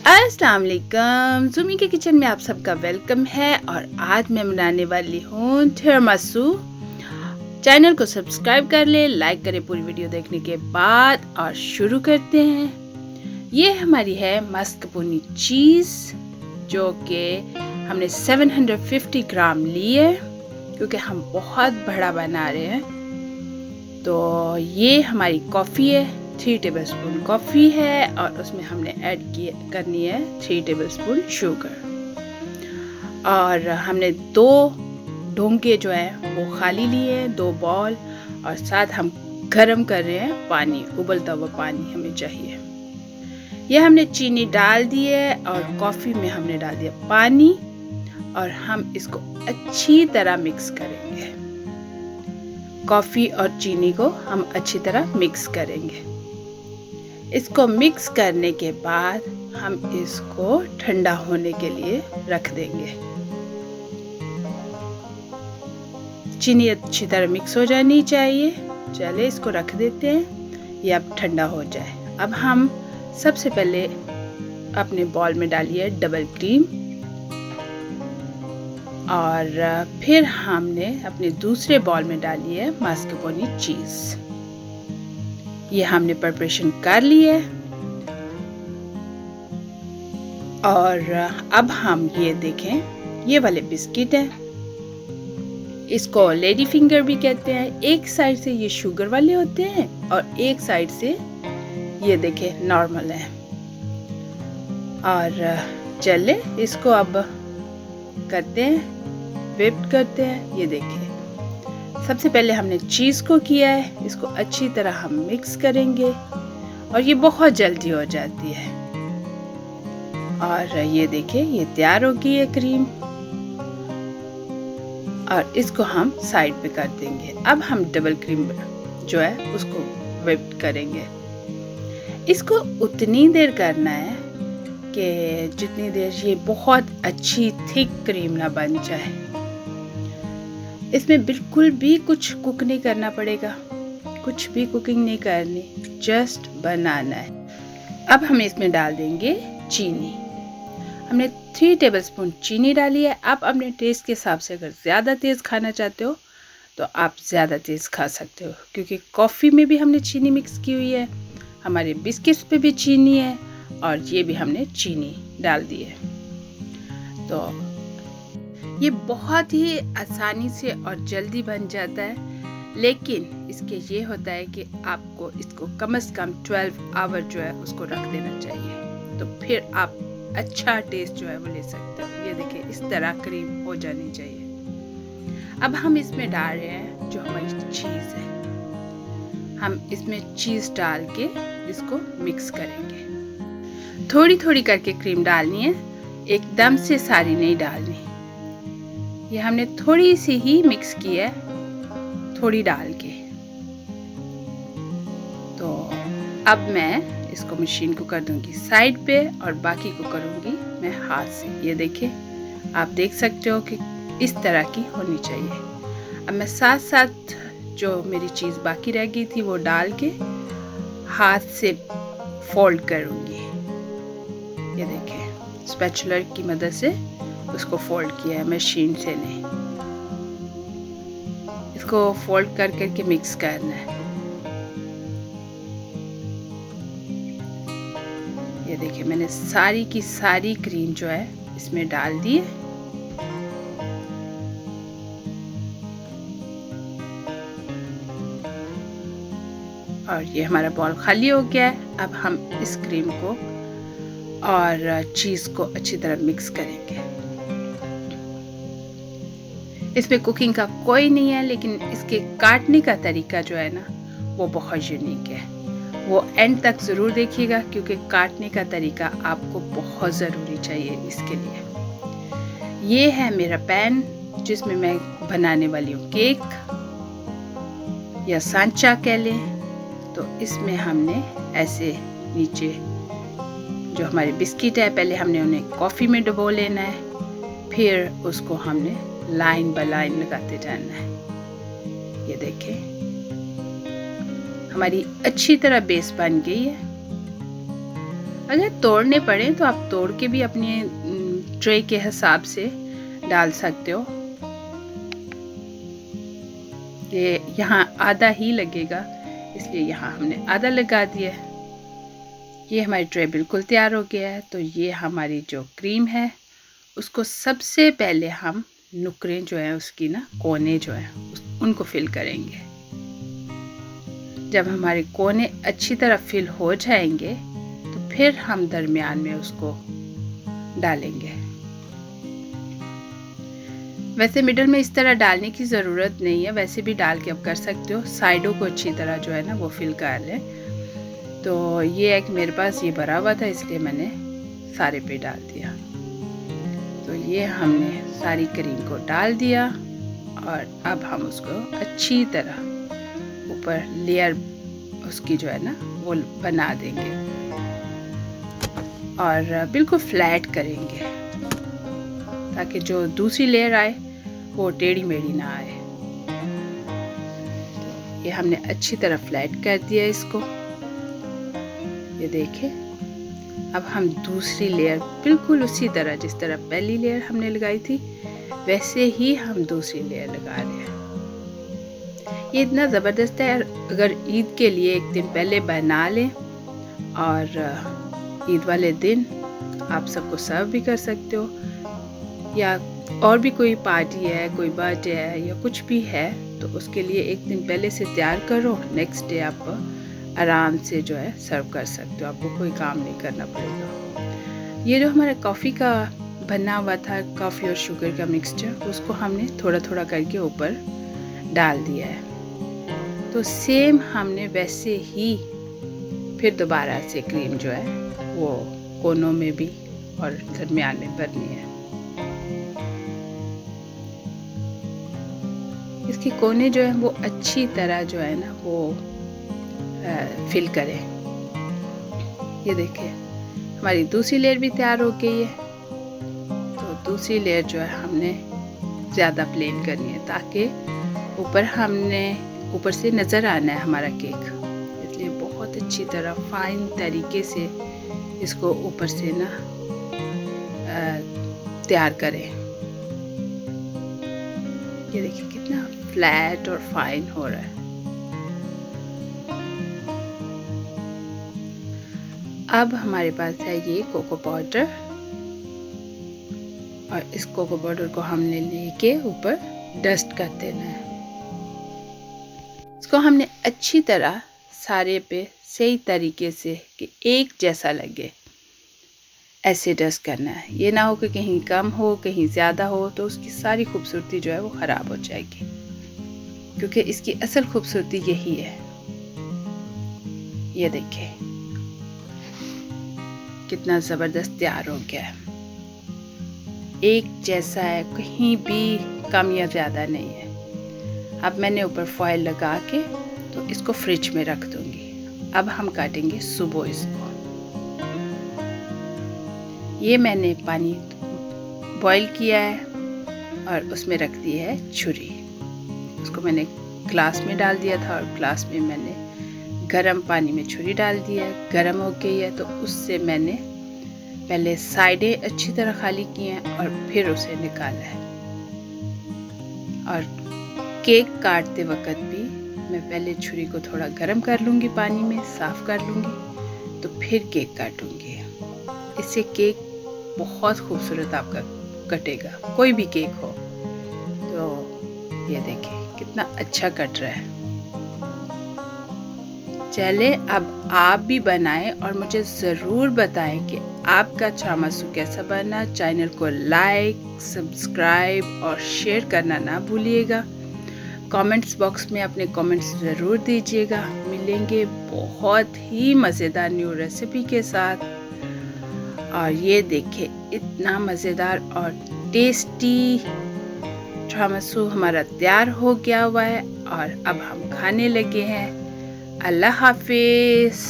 अस्सलाम वालेकुम। ज़ुमी के किचन में आप सबका वेलकम है और आज मैं बनाने वाली हूँ तिरामिसू। चैनल को सब्सक्राइब कर ले, लाइक करें पूरी वीडियो देखने के बाद और शुरू करते हैं। ये हमारी है मस्कपोनी चीज़ जो कि हमने 750 ग्राम ली है क्योंकि हम बहुत बड़ा बना रहे हैं। तो ये हमारी कॉफ़ी है, 3 टेबलस्पून कॉफ़ी है और उसमें हमने ऐड करनी है 3 टेबलस्पून शुगर। और हमने 2 ढोंगे जो है वो खाली लिए हैं, 2 बॉल, और साथ हम गरम कर रहे हैं पानी, उबलता हुआ पानी हमें चाहिए। ये हमने चीनी डाल दी है और कॉफ़ी में हमने डाल दिया पानी और हम इसको अच्छी तरह मिक्स करेंगे। कॉफ़ी और चीनी को हम अच्छी तरह मिक्स करेंगे। इसको मिक्स करने के बाद हम इसको ठंडा होने के लिए रख देंगे। चीनी अच्छी तरह मिक्स हो जानी चाहिए। चलिए इसको रख देते हैं, ये अब ठंडा हो जाए। अब हम सबसे पहले अपने बॉल में डालिए डबल क्रीम और फिर हमने अपने दूसरे बॉल में डाली है मस्कपोनी चीज़। ये हमने प्रिपरेशन कर ली है और अब हम ये देखें, ये वाले बिस्किट हैं, इसको लेडी फिंगर भी कहते हैं। एक साइड से ये शुगर वाले होते हैं और एक साइड से ये देखें नॉर्मल है। और चले इसको अब करते हैं, व्हिप करते हैं। ये देखिए, सबसे पहले हमने चीज़ को किया है, इसको अच्छी तरह हम मिक्स करेंगे और ये बहुत जल्दी हो जाती है। और ये देखिए, ये तैयार हो गई है क्रीम और इसको हम साइड पे कर देंगे। अब हम डबल क्रीम जो है उसको व्हिप करेंगे। इसको उतनी देर करना है कि जितनी देर ये बहुत अच्छी थिक क्रीम ना बन जाए। इसमें बिल्कुल भी कुछ कुक नहीं करना पड़ेगा, कुछ भी कुकिंग नहीं करनी, जस्ट बनाना है। अब हम इसमें डाल देंगे चीनी। हमने 3 टेबलस्पून चीनी डाली है। आप अपने टेस्ट के हिसाब से अगर ज़्यादा तेज़ खाना चाहते हो तो आप ज़्यादा तेज़ खा सकते हो, क्योंकि कॉफ़ी में भी हमने चीनी मिक्स की हुई है, हमारे बिस्किट्स पे भी चीनी है और ये भी हमने चीनी डाल दी है। तो ये बहुत ही आसानी से और जल्दी बन जाता है, लेकिन इसके ये होता है कि आपको इसको कम से कम 12 आवर जो है उसको रख देना चाहिए, तो फिर आप अच्छा टेस्ट जो है वो ले सकते हो। ये देखिए, इस तरह क्रीम हो जानी चाहिए। अब हम इसमें डाल रहे हैं जो हमारी चीज़ है, हम इसमें चीज़ डाल के इसको मिक्स करेंगे। थोड़ी थोड़ी करके क्रीम डालनी है, एकदम से सारी नहीं डालनी। ये हमने थोड़ी सी ही मिक्स की है, थोड़ी डाल के। तो अब मैं इसको मशीन को कर दूंगी साइड पे और बाकी को करूंगी मैं हाथ से। ये देखिए, आप देख सकते हो कि इस तरह की होनी चाहिए। अब मैं साथ साथ जो मेरी चीज़ बाकी रह गई थी वो डाल के हाथ से फोल्ड करूंगी। ये देखिए, स्पैचुला की मदद से उसको फोल्ड किया है, मशीन से नहीं। इसको फोल्ड कर करके मिक्स करना है। ये देखिए, मैंने सारी की सारी क्रीम जो है इसमें डाल दी है। और ये हमारा बॉल खाली हो गया है। अब हम इस क्रीम को और चीज़ को अच्छी तरह मिक्स करेंगे। इसमें कुकिंग का कोई नहीं है, लेकिन इसके काटने का तरीका जो है ना वो बहुत यूनिक है। वो एंड तक ज़रूर देखिएगा, क्योंकि काटने का तरीका आपको बहुत ज़रूरी चाहिए इसके लिए। ये है मेरा पैन जिसमें मैं बनाने वाली हूँ केक या सांचा कह लें। तो इसमें हमने ऐसे नीचे जो हमारे बिस्किट है, पहले हमने उन्हें कॉफ़ी में डुबो लेना है, फिर उसको हमने लाइन बाय लाइन लगाते जाना है। ये देखें, हमारी अच्छी तरह बेस बन गई है। अगर तोड़ने पड़े तो आप तोड़ के भी अपने ट्रे के हिसाब से डाल सकते हो। ये यहाँ आधा ही लगेगा, इसलिए यहाँ हमने आधा लगा दिया है। ये हमारी ट्रे बिल्कुल तैयार हो गया है। तो ये हमारी जो क्रीम है उसको सबसे पहले हम नुकरें जो हैं उसकी ना, कोने जो हैं उनको फिल करेंगे। जब हमारे कोने अच्छी तरह फिल हो जाएंगे तो फिर हम दरमियान में उसको डालेंगे। वैसे मिडल में इस तरह डालने की ज़रूरत नहीं है, वैसे भी डाल के आप कर सकते हो। साइडों को अच्छी तरह जो है ना वो फिल कर लें। तो ये एक मेरे पास ये भरा हुआ था, इसलिए मैंने सारे पे डाल दिया। तो ये हमने सारी क्रीम को डाल दिया और अब हम उसको अच्छी तरह ऊपर लेयर उसकी जो है ना वो बना देंगे और बिल्कुल फ्लैट करेंगे ताकि जो दूसरी लेयर आए वो टेढ़ी मेढ़ी ना आए। ये हमने अच्छी तरह फ्लैट कर दिया इसको। ये देखें, अब हम दूसरी लेयर बिल्कुल उसी तरह जिस तरह पहली लेयर हमने लगाई थी वैसे ही हम दूसरी लेयर लगा रहे हैं। ये इतना ज़बरदस्त है, अगर ईद के लिए एक दिन पहले बना लें और ईद वाले दिन आप सबको सर्व भी कर सकते हो, या और भी कोई पार्टी है, कोई बर्थडे है या कुछ भी है तो उसके लिए एक दिन पहले से तैयार करो, नेक्स्ट डे आप आराम से जो है सर्व कर सकते हो, आपको कोई काम नहीं करना पड़ेगा। ये जो हमारा कॉफ़ी का बना हुआ था, कॉफ़ी और शुगर का मिक्सचर, उसको हमने थोड़ा थोड़ा करके ऊपर डाल दिया है। तो सेम हमने वैसे ही फिर दोबारा से क्रीम जो है वो कोनों में भी और दरमियान में भरनी है। इसके कोने जो है वो अच्छी तरह जो है ना वो फिल करें। ये देखिए हमारी दूसरी लेयर भी तैयार हो गई है। तो दूसरी लेयर जो है हमने ज़्यादा प्लेन करनी है ताकि ऊपर से नज़र आना है हमारा केक, इसलिए बहुत अच्छी तरह फाइन तरीके से इसको ऊपर से ना तैयार करें। ये देखिए कितना फ्लैट और फाइन हो रहा है। अब हमारे पास है ये कोको पाउडर और इस कोको पाउडर को हमने लेके ऊपर डस्ट कर देना है। इसको हमने अच्छी तरह सारे पे सही तरीके से कि एक जैसा लगे ऐसे डस्ट करना है। ये ना हो कि कहीं कम हो कहीं ज़्यादा हो तो उसकी सारी खूबसूरती जो है वो ख़राब हो जाएगी, क्योंकि इसकी असल खूबसूरती यही है। ये देखिए कितना ज़बरदस्त तैयार हो गया है, एक जैसा है, कहीं भी कम या ज़्यादा नहीं है। अब मैंने ऊपर फॉइल लगा के तो इसको फ्रिज में रख दूंगी। अब हम काटेंगे सुबह इसको। ये मैंने पानी बॉईल किया है और उसमें रख दी है छुरी। उसको मैंने ग्लास में डाल दिया था और ग्लास में मैंने गरम पानी में छुरी डाल दी है। गरम हो गई है तो उससे मैंने पहले साइडें अच्छी तरह खाली की हैं और फिर उसे निकाला है। और केक काटते वक्त भी मैं पहले छुरी को थोड़ा गरम कर लूँगी, पानी में साफ़ कर लूँगी, तो फिर केक काटूँगी। इससे केक बहुत खूबसूरत आपका कटेगा, कोई भी केक हो। तो ये देखिए कितना अच्छा कट रहा है। चले अब आप भी बनाएं और मुझे ज़रूर बताएं कि आपका टिरामिसू कैसा बना। चैनल को लाइक, सब्सक्राइब और शेयर करना ना भूलिएगा। कमेंट्स बॉक्स में अपने कमेंट्स ज़रूर दीजिएगा। मिलेंगे बहुत ही मज़ेदार न्यू रेसिपी के साथ। और ये देखिए इतना मज़ेदार और टेस्टी टिरामिसू हमारा तैयार हो गया हुआ है और अब हम खाने लगे हैं। अल्लाह हाफिज़।